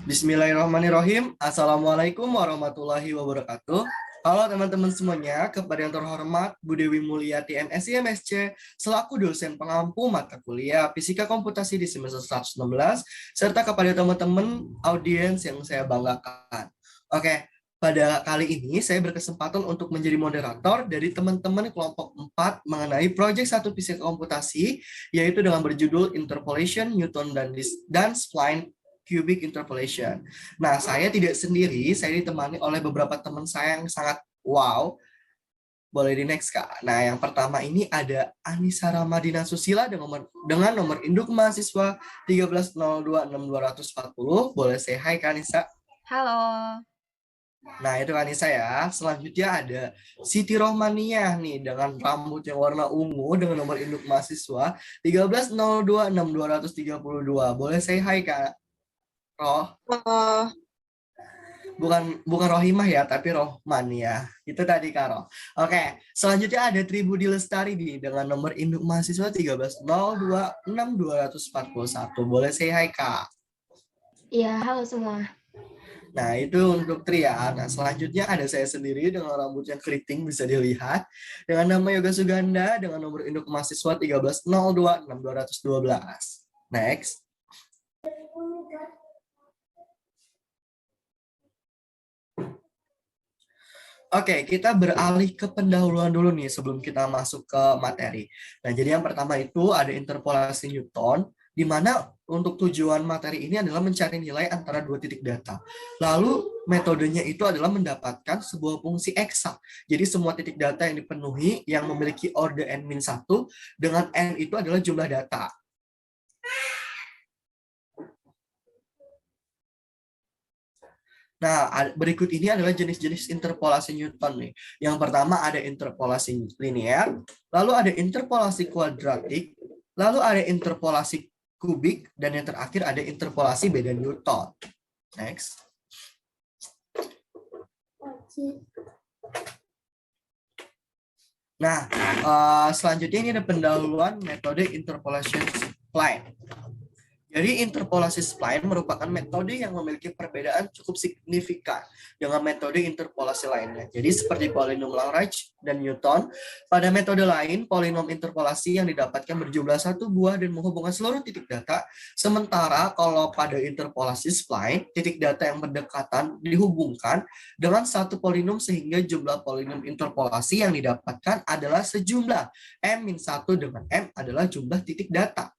Bismillahirrahmanirrahim. Assalamualaikum warahmatullahi wabarakatuh. Halo teman-teman semuanya, kepada yang terhormat Bu Dewi Mulyati MSc MSc selaku dosen pengampu mata kuliah Fisika Komputasi di semester 116 serta kepada teman-teman audiens yang saya banggakan. Oke, pada kali ini saya berkesempatan untuk menjadi moderator dari teman-teman kelompok 4 mengenai proyek 1 Fisika Komputasi yaitu dengan berjudul Interpolation, Newton dan Spline Cubic Interpolation. Nah, saya tidak sendiri, saya ditemani oleh beberapa teman saya yang sangat wow. Boleh di next, Kak. Nah, yang pertama ini ada Anissa Ramadina Susila dengan nomor induk mahasiswa 13026240. Boleh say hi, Kak Anissa. Halo. Nah, itu Anissa ya. Selanjutnya ada Siti Rohmaniah nih dengan rambut yang warna ungu dengan nomor induk mahasiswa 13026232. Boleh say hi, Kak Roh. Halo. Bukan bukan Rohimah ya, tapi Rohman ya. Itu tadi Karo. Oke, selanjutnya ada Tribudi Lestari nih dengan nomor induk mahasiswa 13026241. Boleh say hi, Kak. Iya, halo semua. Nah, itu untuk Tri ya. Nah, selanjutnya ada saya sendiri dengan rambut yang keriting bisa dilihat. Dengan nama Yoga Suganda dengan nomor induk mahasiswa 13026212. Next. Oke, kita beralih ke pendahuluan dulu nih sebelum kita masuk ke materi. Nah, jadi yang pertama itu ada interpolasi Newton, di mana untuk tujuan materi ini adalah mencari nilai antara dua titik data. Lalu metodenya itu adalah mendapatkan sebuah fungsi eksak. Jadi semua titik data yang dipenuhi yang memiliki order n-1 dengan n itu adalah jumlah data. Nah, berikut ini adalah jenis-jenis interpolasi Newton nih. Yang pertama ada interpolasi linear, lalu ada interpolasi kuadratik, lalu ada interpolasi kubik, dan yang terakhir ada interpolasi beda Newton. Next. Nah, selanjutnya ini ada pendahuluan metode interpolation spline. Jadi interpolasi spline merupakan metode yang memiliki perbedaan cukup signifikan dengan metode interpolasi lainnya. Jadi seperti polinom Lagrange dan Newton, pada metode lain polinom interpolasi yang didapatkan berjumlah satu buah dan menghubungkan seluruh titik data. Sementara kalau pada interpolasi spline, titik data yang berdekatan dihubungkan dengan satu polinom sehingga jumlah polinom interpolasi yang didapatkan adalah sejumlah M-1 dengan M adalah jumlah titik data.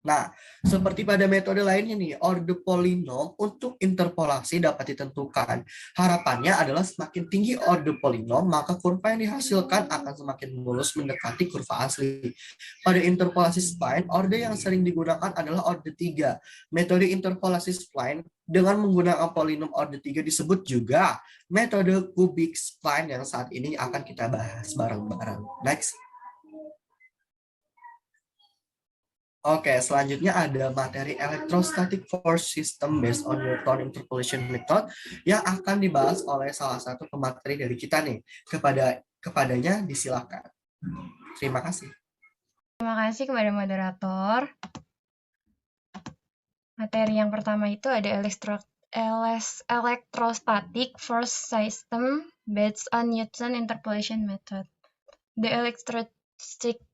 Nah, seperti pada metode lainnya nih, order polinom untuk interpolasi dapat ditentukan. Harapannya adalah semakin tinggi order polinom, maka kurva yang dihasilkan akan semakin mulus mendekati kurva asli. Pada interpolasi spline, order yang sering digunakan adalah order 3. Metode interpolasi spline dengan menggunakan polinom order 3 disebut juga metode kubik spline yang saat ini akan kita bahas bareng-bareng. Next. Oke, selanjutnya ada materi electrostatic force system based on Newton interpolation method yang akan dibahas oleh salah satu pemateri dari kita nih. Kepadanya disilakan. Terima kasih. Terima kasih kepada moderator. Materi yang pertama itu ada electrostatic force system based on Newton interpolation method. The electrostatic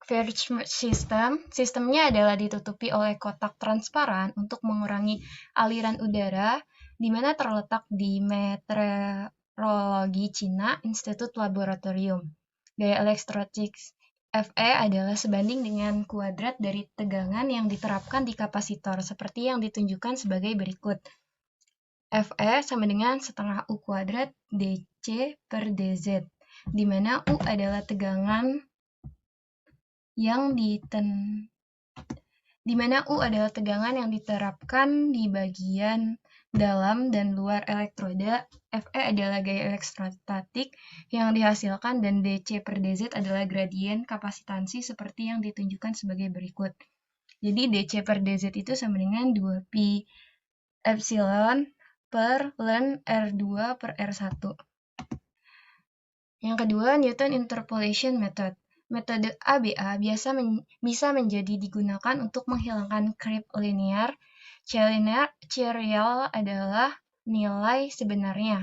force system, sistemnya adalah ditutupi oleh kotak transparan untuk mengurangi aliran udara, di mana terletak di Meteorologi Cina Institute Laboratorium. Gaya elektrostatik Fe adalah sebanding dengan kuadrat dari tegangan yang diterapkan di kapasitor, seperti yang ditunjukkan sebagai berikut. Fe sama dengan setengah U kuadrat dC per dz, di mana U adalah tegangan yang diterapkan di bagian dalam dan luar elektroda. Fe adalah gaya elektrostatik yang dihasilkan dan dC per dz adalah gradien kapasitansi seperti yang ditunjukkan sebagai berikut. Jadi dC per dz itu sama dengan 2pi epsilon per ln R2 per R1. Yang kedua, Newton interpolation method. Metode ABA bisa menjadi digunakan untuk menghilangkan creep linear. C-linear adalah nilai sebenarnya,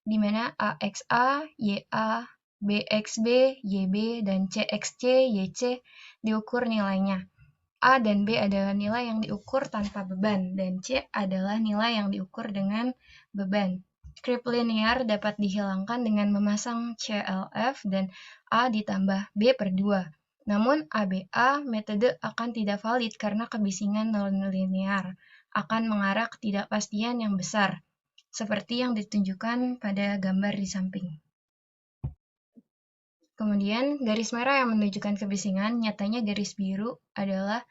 di mana AXA, YA, BXB, YB, dan CXC, YC diukur nilainya. A dan B adalah nilai yang diukur tanpa beban, dan C adalah nilai yang diukur dengan beban. Creep linear dapat dihilangkan dengan memasang CLF dan A ditambah B per 2. Namun ABA metode akan tidak valid karena kebisingan non-linear akan mengarah ketidakpastian yang besar, seperti yang ditunjukkan pada gambar di samping. Kemudian, garis merah yang menunjukkan kebisingan, nyatanya garis biru adalah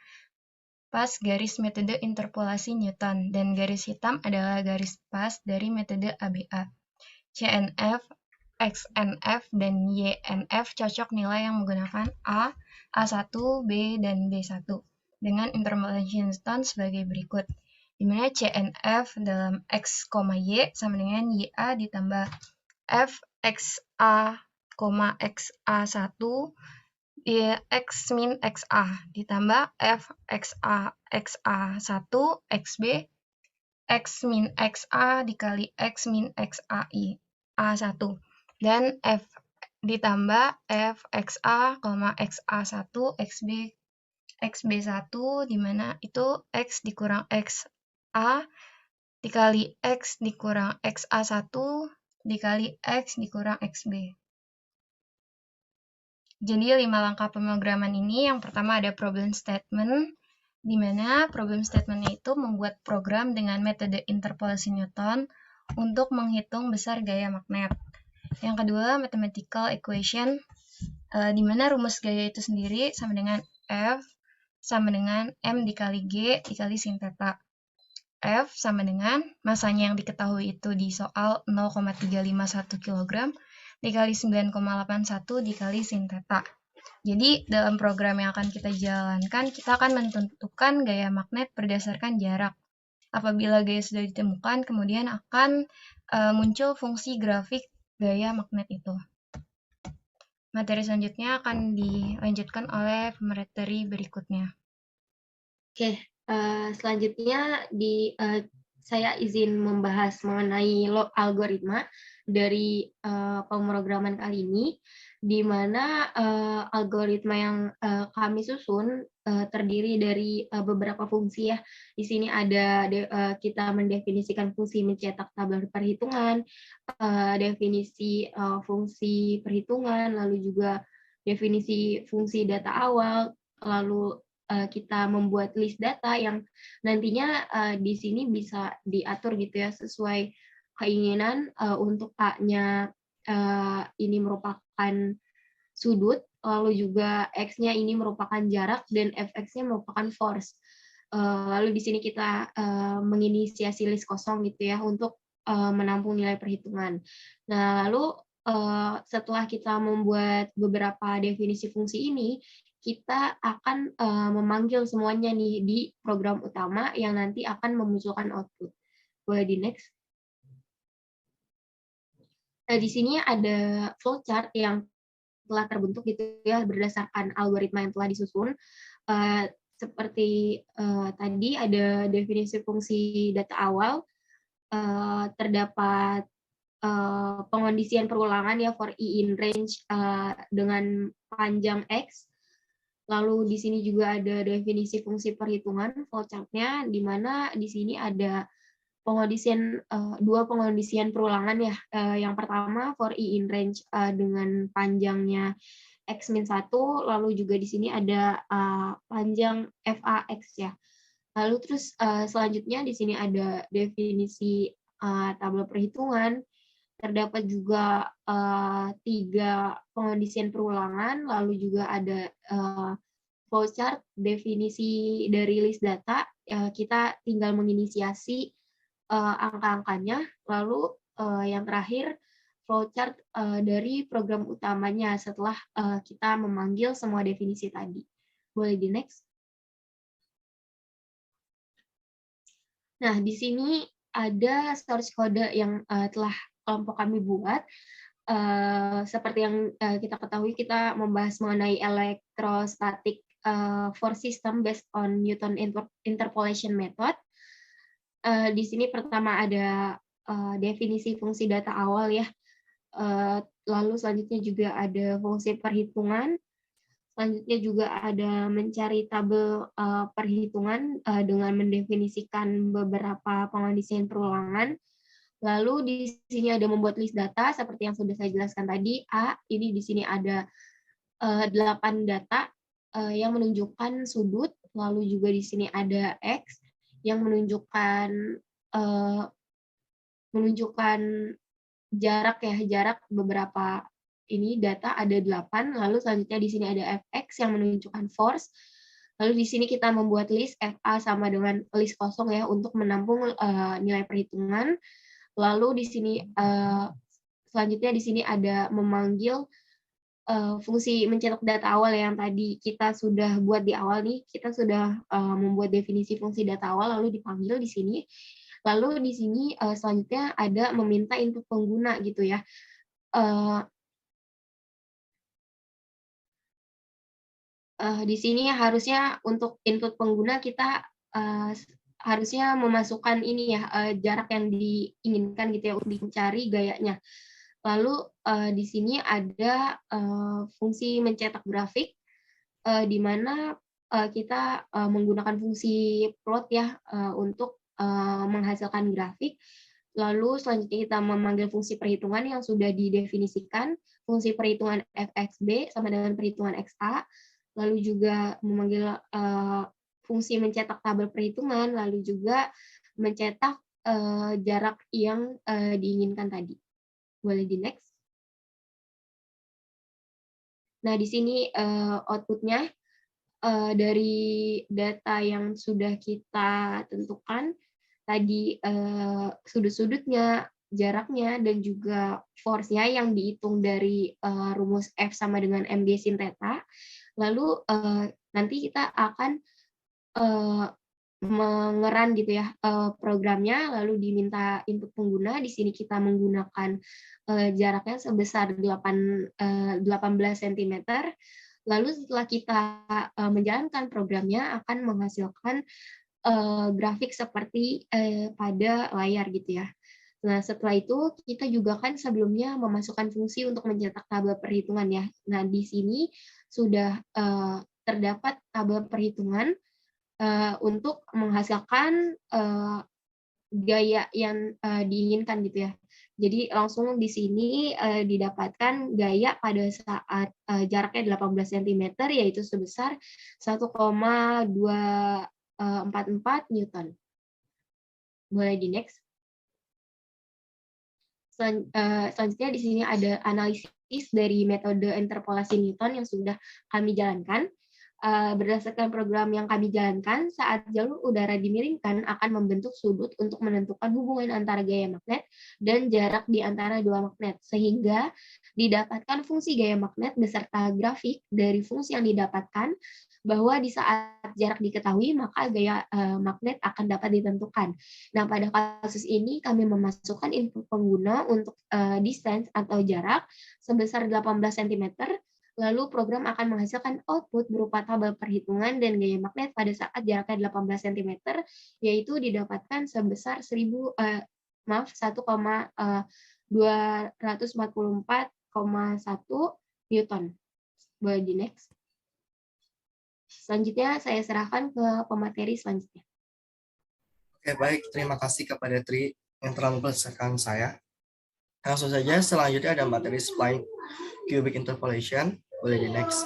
pas garis metode interpolasi Newton, dan garis hitam adalah garis pas dari metode ABA. CNF, XNF, dan YNF cocok nilai yang menggunakan A, A1, B, dan B1 dengan interpolasi Newton sebagai berikut, di mana CNF dalam X, Y sama dengan YA ditambah F, XA, XA1 X min XA ditambah F XA XA1 XB X min XA dikali X min XAI A1 dan F ditambah F XA, XA1 XB XB1 dimana itu X dikurang XA dikali X dikurang XA1 dikali X dikurang XB. Jadi 5 langkah pemrograman ini, yang pertama ada problem statement, di mana problem statement-nya itu membuat program dengan metode interpolasi Newton untuk menghitung besar gaya magnet. Yang kedua, mathematical equation, di mana rumus gaya itu sendiri sama dengan F sama dengan M dikali G dikali sin theta. F sama dengan masanya yang diketahui itu di soal 0,351 kg dikali 9,81 dikali sin theta. Jadi dalam program yang akan kita jalankan, kita akan menentukan gaya magnet berdasarkan jarak. Apabila gaya sudah ditemukan, kemudian akan muncul fungsi grafik gaya magnet itu. Materi selanjutnya akan dilanjutkan oleh pemateri berikutnya. Oke, selanjutnya saya izin membahas mengenai algoritma dari pemrograman kali ini, di mana algoritma yang kami susun terdiri dari beberapa fungsi ya. Di sini ada kita mendefinisikan fungsi mencetak tabel perhitungan, definisi fungsi perhitungan, lalu juga definisi fungsi data awal, lalu kita membuat list data yang nantinya di sini bisa diatur gitu ya sesuai keinginan untuk A-nya ini merupakan sudut, lalu juga X-nya ini merupakan jarak dan Fx-nya merupakan force. Lalu di sini kita menginisiasi list kosong gitu ya untuk menampung nilai perhitungan. Nah, lalu setelah kita membuat beberapa definisi fungsi ini, kita akan memanggil semuanya nih di program utama yang nanti akan memunculkan output. Boleh di next. Nah, di sini ada flowchart yang telah terbentuk gitu ya berdasarkan algoritma yang telah disusun. Seperti tadi ada definisi fungsi data awal, terdapat pengondisian perulangan ya for i in range dengan panjang X. Lalu di sini juga ada definisi fungsi perhitungan flowchart-nya, di mana di sini ada pengondisian dua pengondisian perulangan ya. Yang pertama for i in range dengan panjangnya x-1, lalu juga di sini ada panjang fax ya. Lalu terus selanjutnya di sini ada definisi tabel perhitungan. Terdapat juga 3 pengondisian perulangan, lalu juga ada flowchart, definisi dari list data, kita tinggal menginisiasi angka-angkanya, lalu yang terakhir flowchart dari program utamanya setelah kita memanggil semua definisi tadi. Boleh di next. Nah, di sini ada source code yang telah kelompok kami buat. seperti yang kita ketahui, kita membahas mengenai electrostatic force system based on Newton interpolation method. Di sini pertama ada definisi fungsi data awal ya. Lalu selanjutnya juga ada fungsi perhitungan. Selanjutnya juga ada mencari tabel perhitungan dengan mendefinisikan beberapa pengondisian perulangan. Lalu di sini ada membuat list data seperti yang sudah saya jelaskan tadi. Ini di sini ada 8 data yang menunjukkan sudut. Lalu juga di sini ada X yang menunjukkan jarak ya, jarak beberapa ini data ada 8. Lalu selanjutnya di sini ada Fx yang menunjukkan force. Lalu di sini kita membuat list Fa sama dengan list kosong ya untuk menampung nilai perhitungan. Lalu di sini selanjutnya di sini ada memanggil fungsi mencetak data awal yang tadi kita sudah buat di awal nih. Kita sudah membuat definisi fungsi data awal lalu dipanggil di sini. Lalu di sini selanjutnya ada meminta input pengguna gitu ya. Di sini harusnya untuk input pengguna kita harusnya memasukkan ini ya, jarak yang diinginkan gitu ya untuk dicari gayanya. Lalu di sini ada fungsi mencetak grafik di mana kita menggunakan fungsi plot ya untuk menghasilkan grafik. Lalu selanjutnya kita memanggil fungsi perhitungan yang sudah didefinisikan, fungsi perhitungan fxb sama dengan perhitungan xa. Lalu juga memanggil fungsi mencetak tabel perhitungan, lalu juga mencetak jarak yang diinginkan tadi. Boleh di next. Nah, di sini outputnya dari data yang sudah kita tentukan, tadi sudut-sudutnya, jaraknya, dan juga force-nya yang dihitung dari rumus F sama dengan mg sin theta. Lalu nanti kita akan mengeran gitu ya programnya, lalu diminta input pengguna. Di sini kita menggunakan jaraknya sebesar 18 cm. Lalu setelah kita menjalankan programnya akan menghasilkan grafik seperti pada layar gitu ya. Nah, setelah itu kita juga kan sebelumnya memasukkan fungsi untuk mencetak tabel perhitungan ya. Nah, di sini sudah terdapat tabel perhitungan untuk menghasilkan gaya yang diinginkan gitu ya. Jadi langsung di sini didapatkan gaya pada saat jaraknya 18 cm yaitu sebesar 1,244 Newton. Boleh di next. Selanjutnya di sini ada analisis dari metode interpolasi Newton yang sudah kami jalankan. Berdasarkan program yang kami jalankan, saat jalur udara dimiringkan akan membentuk sudut untuk menentukan hubungan antara gaya magnet dan jarak di antara dua magnet, sehingga didapatkan fungsi gaya magnet beserta grafik dari fungsi yang didapatkan, bahwa di saat jarak diketahui, maka gaya magnet akan dapat ditentukan. Nah, pada kasus ini kami memasukkan input pengguna untuk distance atau jarak sebesar 18 cm, lalu program akan menghasilkan output berupa tabel perhitungan dan gaya magnet pada saat jaraknya 18 cm, yaitu didapatkan sebesar 1,244,1 Newton. Boleh di next. Selanjutnya saya serahkan ke pemateri selanjutnya. Oke, baik. Terima kasih kepada Tri yang telah mempersilahkan saya. Langsung saja, selanjutnya ada materi spline cubic interpolation. Boleh di next.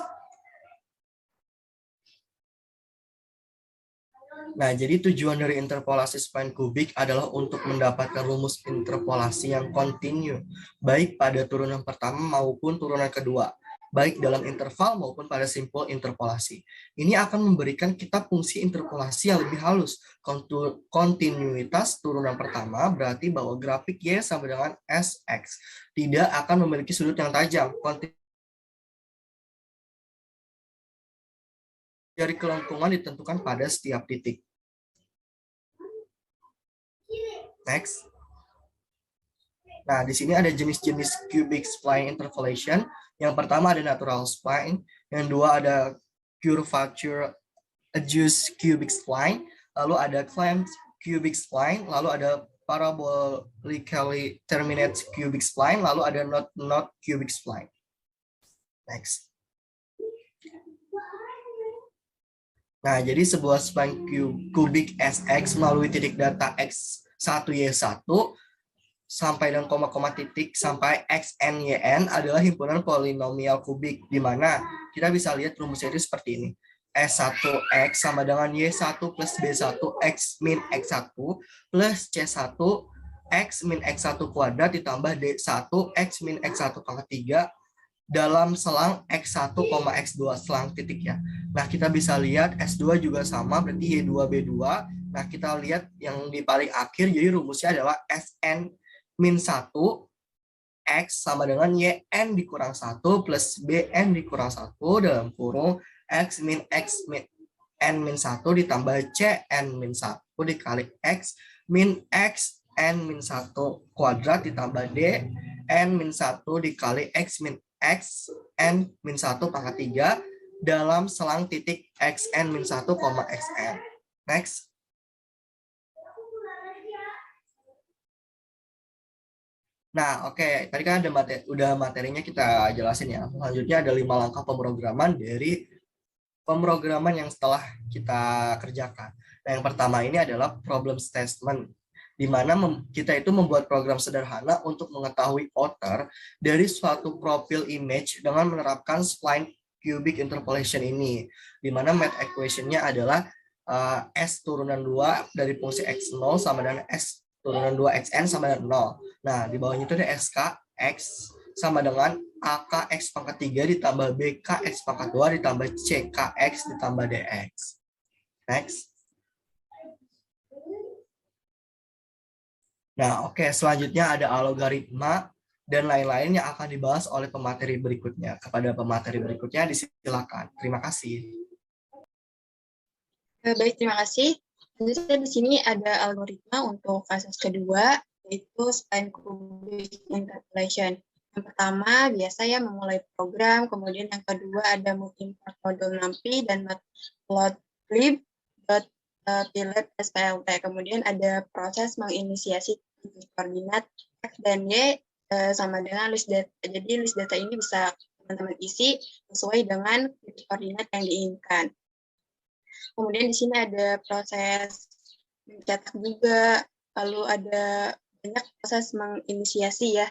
Nah, jadi tujuan dari interpolasi spline kubik adalah untuk mendapatkan rumus interpolasi yang kontinu, baik pada turunan pertama maupun turunan kedua, baik dalam interval maupun pada simpul interpolasi. Ini akan memberikan kita fungsi interpolasi yang lebih halus. Kontinuitas turunan pertama berarti bahwa grafik Y sama dengan SX tidak akan memiliki sudut yang tajam. Dari kelengkungan ditentukan pada setiap titik. Next. Nah, di sini ada jenis-jenis cubic spline interpolation. Yang pertama ada natural spline, yang dua ada curvature adjust cubic spline, lalu ada clamped cubic spline, lalu ada parabolically terminate cubic spline, lalu ada knot cubic spline. Next. Nah, jadi sebuah spline kubik SX melalui titik data X1Y1 sampai dengan koma-koma titik sampai XNYN adalah himpunan polinomial kubik, di mana kita bisa lihat rumusnya itu seperti ini. S1X sama dengan Y1 plus B1 X min X1 plus C1 X min X1 kuadrat ditambah D1 X min X1 pangkat 3 dalam selang X1, X2 selang titik ya. Nah, kita bisa lihat S2 juga sama, berarti Y2B2. Nah, kita lihat yang di paling akhir, jadi rumusnya adalah Sn min 1 X sama dengan YN dikurang 1 plus BN dikurang 1 dalam kurung X min N min 1 ditambah CN min 1 dikali X min X N min 1 kuadrat ditambah D N min 1 dikali X min X N min 1 pangkat 3 dalam selang titik XN min 1, XN. Next. Nah, oke. Tadi kan ada materinya kita jelasin ya. Selanjutnya ada 5 langkah pemrograman dari pemrograman yang setelah kita kerjakan. Nah, yang pertama ini adalah problem statement, di mana kita itu membuat program sederhana untuk mengetahui outer dari suatu profil image dengan menerapkan spline cubic interpolation ini, di mana math equation-nya adalah S turunan 2 dari fungsi X0 sama dengan S turunan 2xn sama dengan 0. Nah, di bawahnya itu ada SK X sama dengan AK X pangkat 3 ditambah BK X pangkat 2 ditambah CK X ditambah DX. Next. Nah, oke. Selanjutnya ada algoritma dan lain-lain yang akan dibahas oleh pemateri berikutnya. Kepada pemateri berikutnya disilakan. Terima kasih. Baik, terima kasih. Selanjutnya di sini ada algoritma untuk kasus kedua, yaitu spline cubic interpolation. Yang pertama, biasa ya memulai program, kemudian yang kedua ada mengimport modul NumPy dan matplotlib .pylab SPLT. Kemudian ada proses menginisiasi koordinat X dan Y sama dengan list data. Jadi list data ini bisa teman-teman isi sesuai dengan koordinat yang diinginkan. Kemudian di sini ada proses mencetak juga, lalu ada banyak proses menginisiasi ya,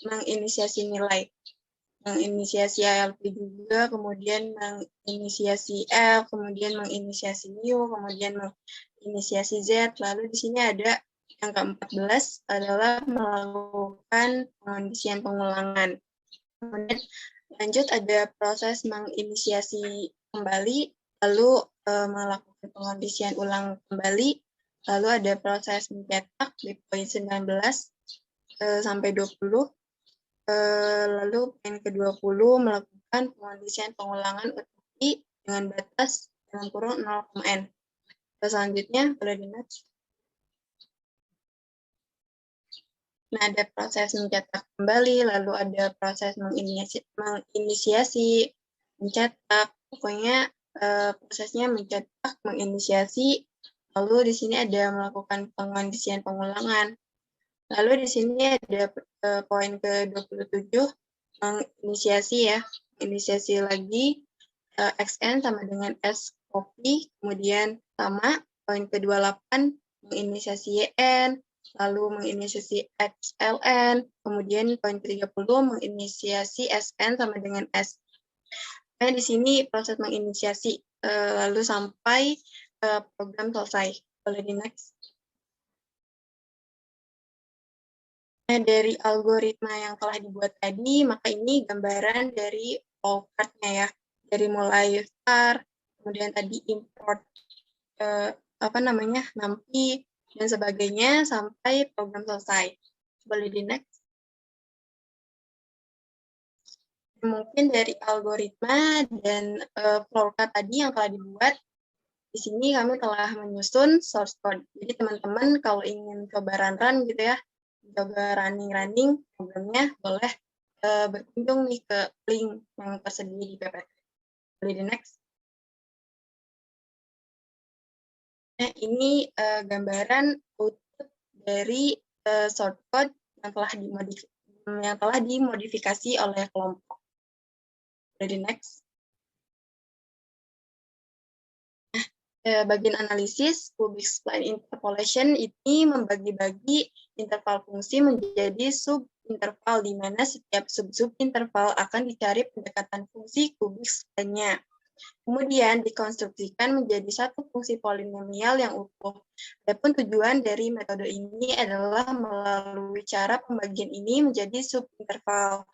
menginisiasi nilai, menginisiasi ALP juga, kemudian menginisiasi L, kemudian menginisiasi new, kemudian menginisiasi Z. Lalu di sini ada yang ke-14 adalah melakukan pengondisian pengulangan. Kemudian lanjut ada proses menginisiasi kembali, lalu melakukan pengondisian ulang kembali, lalu ada proses mencetak di poin 19 sampai 20, lalu poin ke-20 melakukan pengondisian pengulangan UTI dengan batas dalam kurung 0,n. Selanjutnya, boleh di next. Nah, ada proses mencetak kembali, lalu ada proses menginisiasi, mencetak, pokoknya prosesnya mencetak, menginisiasi, lalu di sini ada melakukan pengondisian pengulangan. Lalu di sini ada poin ke-27, menginisiasi ya, inisiasi lagi XN sama dengan S copy, kemudian sama, poin ke-28, menginisiasi YN, lalu menginisiasi XLN, kemudian poin ke-30, menginisiasi SN sama dengan S. Nah, di sini proses menginisiasi, lalu sampai program selesai. Boleh di next. Nah, dari algoritma yang telah dibuat tadi, maka ini gambaran dari flowchart-nya ya. Dari mulai start, kemudian tadi import NumPy, dan sebagainya, sampai program selesai. Boleh di next. Mungkin dari algoritma dan flowchart tadi yang telah dibuat, di sini kami telah menyusun source code. Jadi teman-teman kalau ingin coba run gitu ya, mencoba running programnya, boleh berkunjung nih ke link yang tersedia di PPT. Boleh di next. Nah, ini gambaran output dari shortcode yang telah dimodifikasi oleh kelompok. Boleh di next. Bagian analisis, cubic spline interpolation ini membagi-bagi interval fungsi menjadi sub-interval, di mana setiap sub-interval akan dicari pendekatan fungsi cubic spline-nya. Kemudian dikonstruksikan menjadi satu fungsi polinomial yang utuh. Adapun tujuan dari metode ini adalah melalui cara pembagian ini menjadi sub-interval,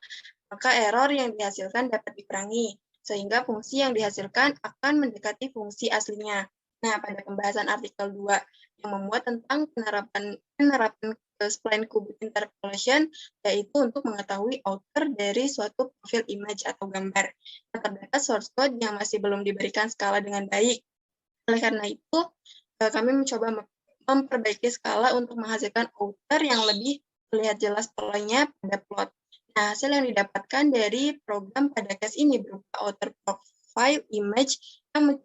maka error yang dihasilkan dapat dikurangi, sehingga fungsi yang dihasilkan akan mendekati fungsi aslinya. Nah, pada pembahasan artikel 2 yang memuat tentang penerapan spline cubic interpolation, yaitu untuk mengetahui outer dari suatu profil image atau gambar. Terdapat source code yang masih belum diberikan skala dengan baik. Oleh karena itu, kami mencoba memperbaiki skala untuk menghasilkan outer yang lebih terlihat jelas polanya pada plot. Nah, hasil yang didapatkan dari program pada case ini berupa outer profile image yang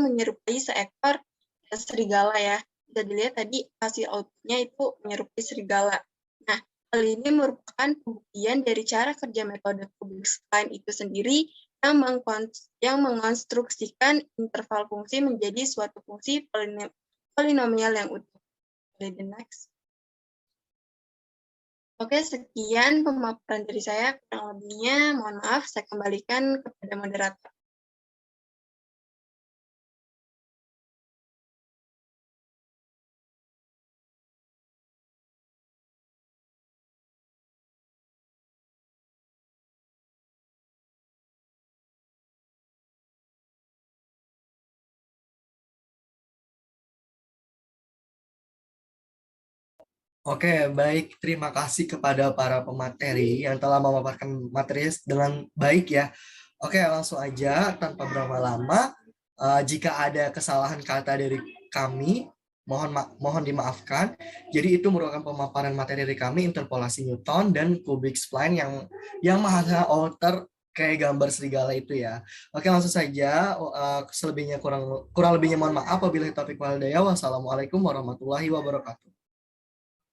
menyerupai seekor serigala ya. Bisa dilihat tadi hasil outputnya itu menyerupai serigala. Nah, hal ini merupakan pembuktian dari cara kerja metode cubic spline itu sendiri yang mengonstruksikan interval fungsi menjadi suatu fungsi polinomial yang utuh. Boleh the next. Oke, sekian pemaparan dari saya. Kurang lebihnya, mohon maaf, saya kembalikan kepada moderator. Oke, baik. Terima kasih kepada para pemateri yang telah memaparkan materi dengan baik ya. Oke, langsung aja tanpa berlama-lama. Jika ada kesalahan kata dari kami, mohon dimaafkan. Jadi itu merupakan pemaparan materi dari kami, interpolasi Newton dan cubic spline yang menghasilkan outer kayak gambar serigala itu ya. Oke, langsung saja. Selebihnya kurang lebihnya mohon maaf. Apabila topik wal hidayah. Wassalamualaikum warahmatullahi wabarakatuh.